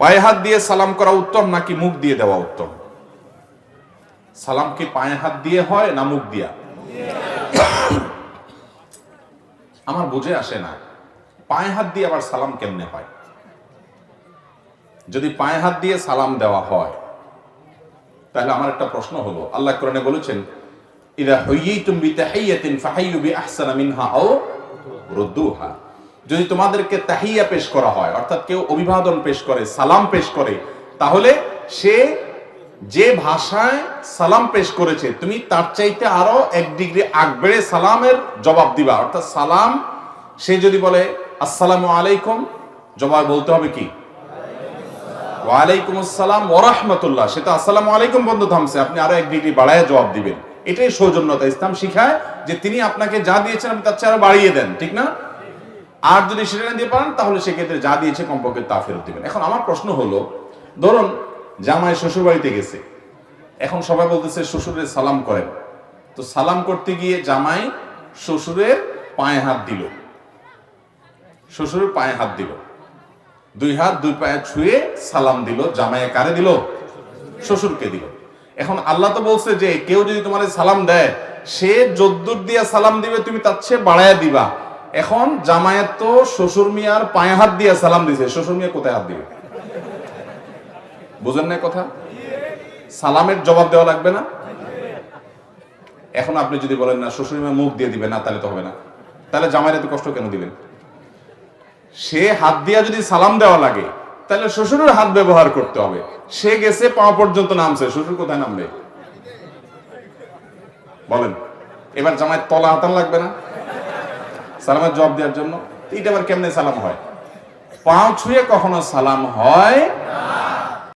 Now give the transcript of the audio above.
পায়ে হাত দিয়ে সালাম করা উত্তম নাকি মুখ দিয়ে দেওয়া উত্তম? সালাম কি পায়ে হাত দিয়ে হয় না মুখ দিয়া? আমার বুঝে আসে না, পায়ে হাত দিয়ে আবার সালাম কেমনে হয়? যদি পায়ে হাত দিয়ে সালাম দেওয়া হয়, তাহলে আমার একটা প্রশ্ন হলো, আল্লাহ কোরআনে বলেছেন, ইযা হুয়্যিতুম বিতাহিয়্যাতিন ফাহাইয়্যু বিআহসানা মিনহা আও রুদ্দুহা। যদি তোমাদেরকে তাহিয়া পেশ করা হয়, অর্থাৎ কেউ অভিবাদন পেশ করে, সালাম পেশ করে, তাহলে সে যে ভাষায় সালাম পেশ করেছে তুমি তার চাইতে আরো 1 ডিগ্রি আগ বেড়ে সালামের জবাব দিবা। অর্থাৎ সালাম সে যদি বলে আসসালামু আলাইকুম, জবাব বলতে হবে কি? ওয়ালাইকুম আসসালাম ওয়া রাহমাতুল্লাহ। সেটা আসসালামু আলাইকুম বন্ধু থামছে, আপনি আরো 1 ডিগ্রি বাড়ায় জবাব দিবেন। এটাই সৌজন্যতা। ইসলাম শিখায় যে তিনি আপনাকে যা দিয়েছেন আপনি তার চেয়ে আরো বাড়িয়ে দেন, ঠিক না? আর যদি সেটা না দিয়ে পারেন তাহলে সেক্ষেত্রে যা দিয়েছে কমপক্ষে তা ফেরত দিবেন। এখন আমার প্রশ্ন হলো, ধরুন জামাই শ্বশুর বাড়িতে গেছে, এখন সবাই বলতেছে শ্বশুরের সালাম করেন, তো সালাম করতে গিয়ে জামাই শ্বশুরের পায়ে হাত দিল, শ্বশুরের পায়ে হাত দিল, 2 হাত 2 পায়ে ছুঁয়ে সালাম দিল। জামাইয়ে কারে দিল? শ্বশুরকে দিল। এখন আল্লাহ তো বলছে যে কেউ যদি তোমার সালাম দেয়, সে যদ্দুর দিয়া সালাম দিবে তুমি তার চেয়ে বাড়ায়া দিবা। এখন জামাইয়ের তো শ্বশুর মিয়ার পায়ে হাত দিয়ে সালাম দিছে, শ্বশুর মিয়া কোথায় হাত দিবে? বুঝেন না কথা? সালামের জবাব দেওয়া লাগবে না? এখন আপনি যদি বলেন না শ্বশুর মিয়া মুখ দিয়ে দিবে না, তাহলে তো হবে না। তাহলে জামাইয়ের এত কষ্ট কেন দিবেন? সে হাত দিয়া যদি সালাম দেওয়া লাগে তাহলে শ্বশুরের হাত ব্যবহার করতে হবে। সে গেছে পা পর্যন্ত নামছে, শ্বশুর কোথায় নামবে বলেন? এবার জামাইয়ের তলা হাতান লাগবে না সালামের জবাব দেওয়ার জন্য? এটা আবার কেমনে সালাম হয়? পা ছুঁয়ে কখনো সালাম হয়